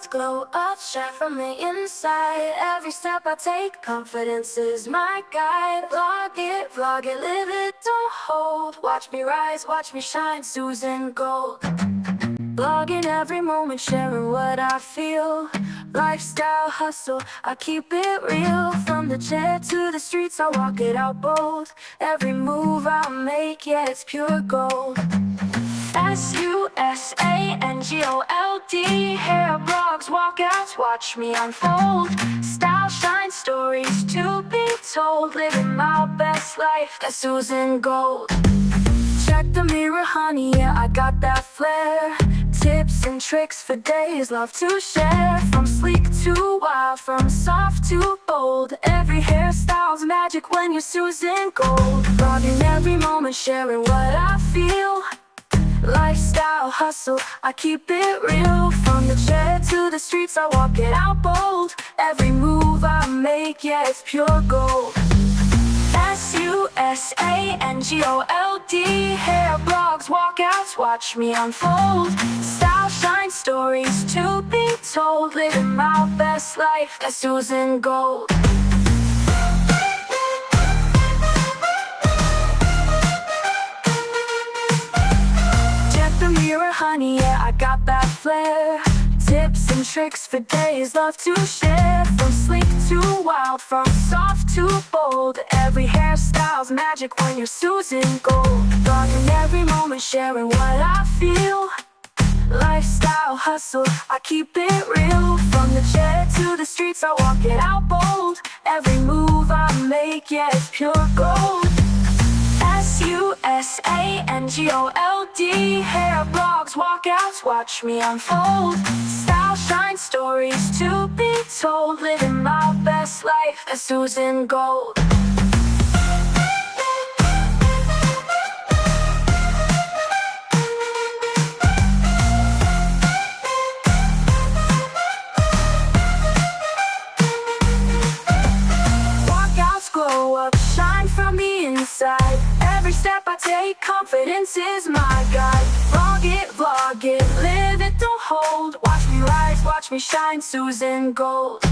Workouts glow up, shine from the inside. Every step I take, confidence is my guide. Vlog it, live it, don't hold. Watch me rise, watch me shine, Susan Gold. Vlogging every moment, sharing what I feel. Lifestyle hustle, I keep it real. From the chair to the streets, I walk it out bold. Every move I make, yeah, it's pure gold. SUSANGOLD. Hair blogs, walkouts, watch me unfold. Style, shine, stories to be told. Living my best life, that's Susan Gold. Check the mirror, honey, yeah, I got that flair. Tips and tricks for days, love to share. From sleek to wild, from soft to bold. Every hairstyle's magic when you're Susan Gold. Vlogging every moment, sharing what I feel. Lifestyle hustle, I keep it real. From the chair to the streets, I walk it out bold. Every move I make, yeah, it's pure gold. SUSANGOLD. Hair blogs, walkouts, watch me unfold. Style, shine, stories to be told. Living my best life, that's Susan Gold. Mirror, honey, yeah, I got that flair. Tips and tricks for days, love to share. From sleek to wild, from soft to bold. Every hairstyle's magic when you're Susan Gold. Vlogging every moment, sharing what I feel. Lifestyle hustle, I keep it real. From the chair to the streets, I walk it out bold. Every move I make, yeah, it's pure gold. SUSANGOLD. Hair blogs, walkouts, watch me unfold. Style, shine, stories to be told. Living my best life, that's Susan Gold. Walkouts glow up, shine from the inside. Every step I take, confidence is my guide. Vlog it, live it, don't hold. Watch me rise, watch me shine, Susan Gold.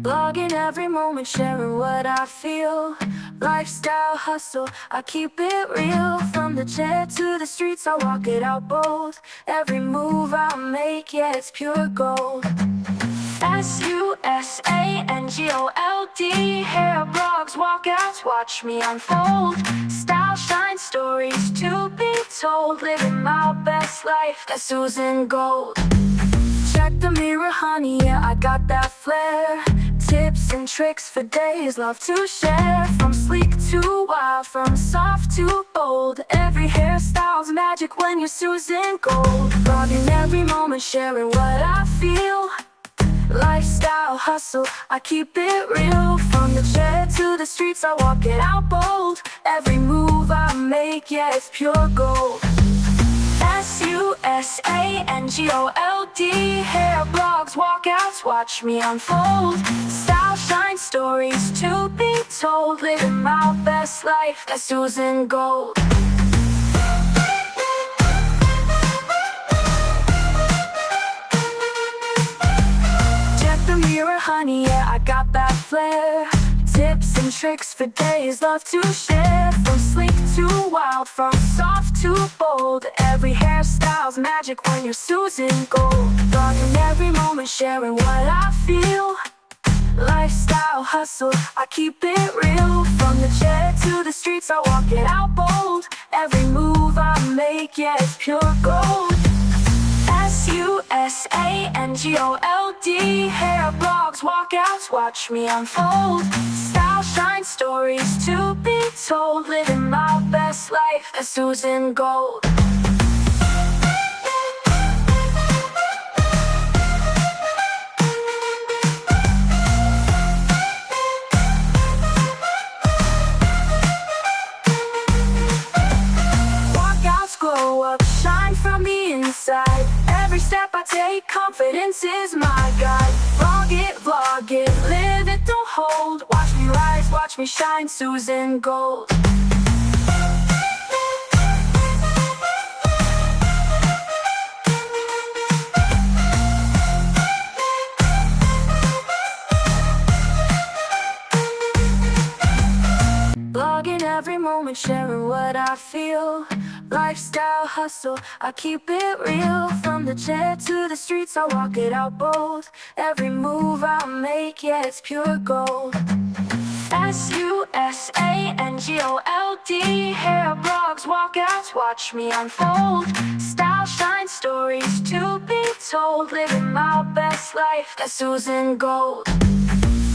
Vlogging every moment, sharing what I feel. Lifestyle hustle, I keep it real. From the chair to the streets, I walk it out bold. Every move I make, yeah, it's pure gold. SUSANGOLD. Hair blogs, walkouts, watch me unfold. Style, shine, stories to be told. Living my best life, that's Susan Gold. Check the mirror, honey, yeah, I got that flair. Tips and tricks for days, love to share. From sleek to wild, from soft to bold. Every hairstyle's magic when you're Susan Gold. Vlogging every moment, sharing what I feel. Lifestyle hustle, I keep it real. From the chair to the streets, I walk it out bold. Every move I make, yeah, it's pure gold. SUSANGOLD. Hair blogs, walkouts, watch me unfold. Style, shine, stories to be told. Living my best life, that's Susan Gold. Check the mirror, honey, yeah, I got that flair. Tips and tricks for days, love to share. From sleek to wild, from soft to bold. Every hairstyle's magic when you're Susan Gold. Vlogging every moment, sharing what I feel. Lifestyle hustle, I keep it real. From the chair to the streets, I walk it out bold. Every move I make, yeah, it's pure gold. SUSANGOLD. Hair blogs, walkouts, watch me unfold. Style, shine, stories to be told. Living my best life, that's Susan Gold. Walkouts glow up, shine from the inside. Every step I take, confidence is my guide. Vlog it, vlog it, live it, don't hold. Watch me rise, watch me shine, Susan Gold. Vlogging every moment, sharing what I feel. Lifestyle hustle, I keep it real. From the chair to the streets, I walk it out bold. Every move I make, yeah, it's pure gold. SUSANGOLD, hair blogs, walkouts, watch me unfold. Style, shine, stories to be told. Living my best life, that's Susan Gold.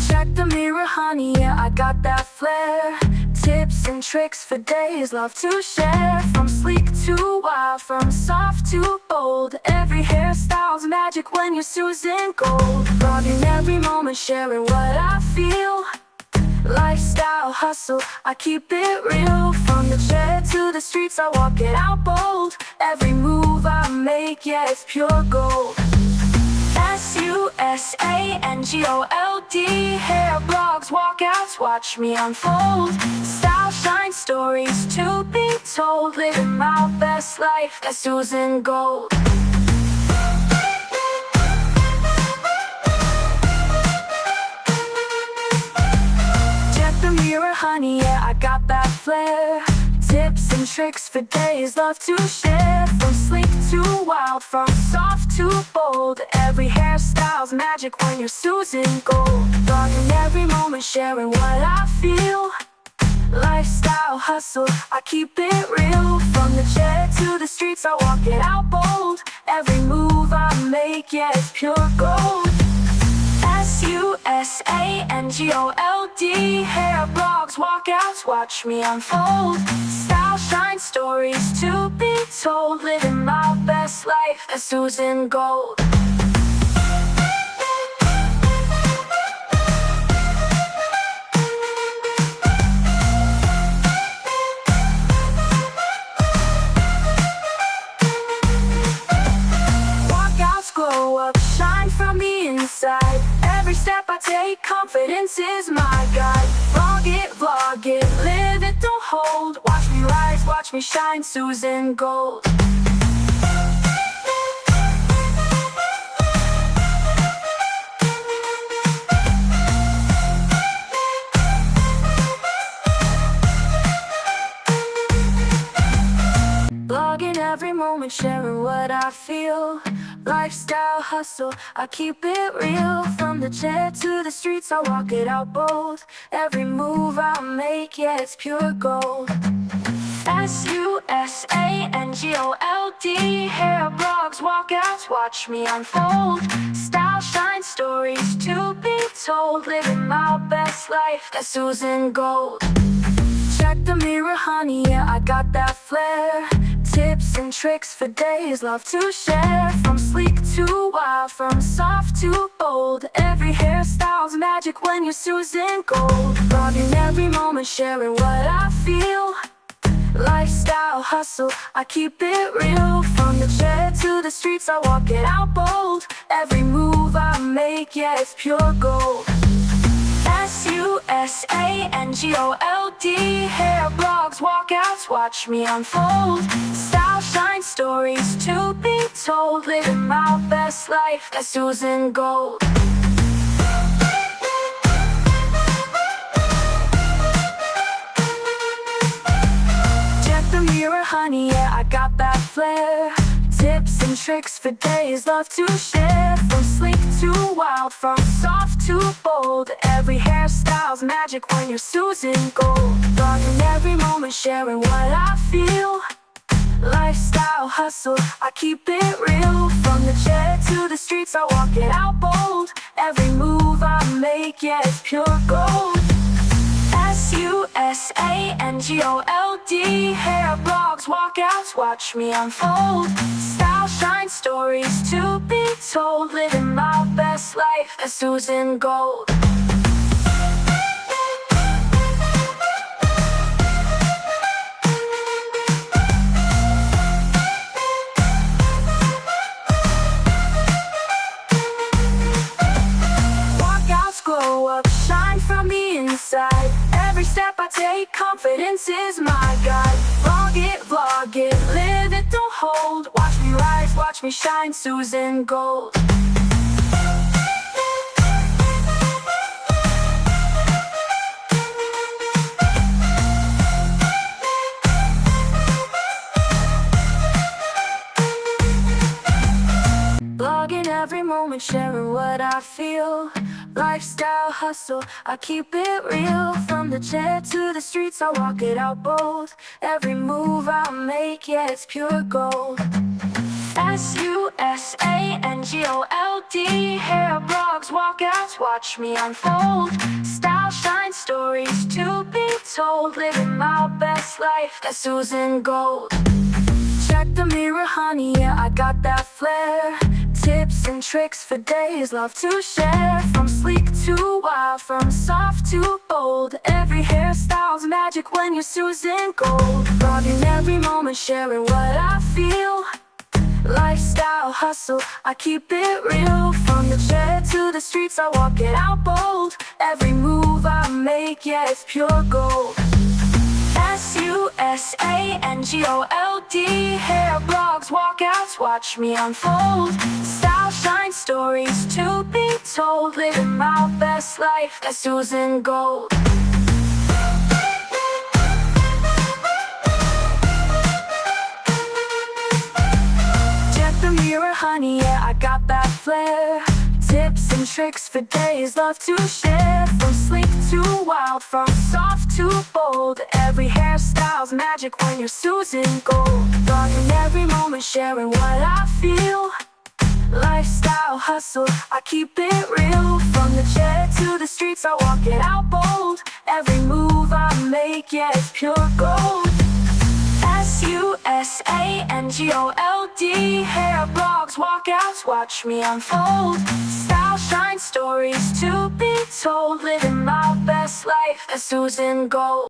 Check the mirror, honey, yeah, I got that flair. Tips and tricks for days, love to share. From sleek to wild, from soft to bold. Every hairstyle's magic when you're Susan Gold. Vlogging every moment, sharing what I feel. Lifestyle hustle, I keep it real. From the chair to the streets, I walk it out bold. Every move I make, yeah, it's pure gold. SUSANGOLD, hair blogs, walkouts, watch me unfold. Style, shine, stories to be told. Living my best life, that's Susan Gold. Check the mirror, honey, yeah, I got that flair. Tips and tricks for days, love to share. From sleek to wild, from soft to bold. Every hairstyle's magic when you're Susan Gold. Vlogging every moment, sharing what I feel. Lifestyle hustle, I keep it real. From the chair to the streets, I walk it out bold. Every move I make, yeah, it's pure gold. SUSANGOLD, hair blogs, walkouts, watch me unfold. Style, shine, stories to be told. Living my best life, that's Susan Gold. Walkouts glow up, shine from the inside. Every step I take, confidence is my guide. Vlog it, live it, don't hold. Watch me rise, watch me shine, Susan Gold. Vlogging every moment, sharing what I feel. Lifestyle hustle, I keep it real. From the chair to the streets, I walk it out bold. Every move I make, yeah, it's pure gold. SUSANGOLD, hair blogs, walkouts, watch me unfold. Style, shine, stories to be told. Living my best life, that's Susan Gold. Check the mirror, honey, yeah, I got that flair. Tips and tricks for days, love to share. From sleek to wild, from soft to bold. Every hairstyle's magic when you're Susan Gold. Vlogging every moment, sharing what I feel. Lifestyle hustle, I keep it real. From the chair to the streets, I walk it out bold. Every move I make, yeah, it's pure gold. SUSANGOLD, hair blogs, walkouts, watch me unfold. Style, shine, stories to be told. Living my best life, that's Susan Gold. Check the mirror, honey, yeah, I got that flair. Tips and tricks for days, love to share. From sleek to wild, from soft to bold. Every hairstyle's magic when you're Susan Gold. Vlogging every moment, sharing what I feel. Lifestyle hustle, I keep it real. From the chair to the streets, I walk it out bold. Every move I make, yeah, it's pure gold. SUSANGOLD, hair blogs, walkouts, watch me unfold. Style, shine, stories to be told. Living my best life, that's Susan Gold. step I take, confidence is my guide. Vlog it, live it, don't hold. Watch me rise, watch me shine, Susan Gold. Vlogging every moment, sharing what I feel. Lifestyle hustle, I keep it real. From the chair to the streets, I walk it out bold. Every move I make, yeah, it's pure gold. SUSANGOLD, hair blogs, walkouts, watch me unfold. Style, shine, stories to be told. Living my best life, that's Susan Gold. Check the mirror, honey, yeah, I got that flair. Tips and tricks for days, love to share. From sleek to wild, from soft to bold. Every hairstyle's magic when you're Susan Gold. Vlogging every moment, sharing what I feel. Lifestyle hustle, I keep it real. From the chair to the streets, I walk it out bold. Every move I make, yeah, it's pure gold. SUSANGOLD, hair blogs, walkouts, watch me unfold. Style, shine, stories to be told. Living my best life, that's Susan Gold. Check the mirror, honey, yeah, I got that flair. Tips and tricks for days, love to share. From sleek to wild, from soft to bold. Every hairstyle's magic when you're Susan Gold. Vlogging every moment, sharing what I feel. Lifestyle hustle, I keep it real. From the chair to the streets, I walk it out bold. Every move I make, yeah, it's pure gold. SUSANGOLD, hair blogs, walkouts, watch me unfold. Style, shine, stories to be told. Living my best life, that's Susan Gold.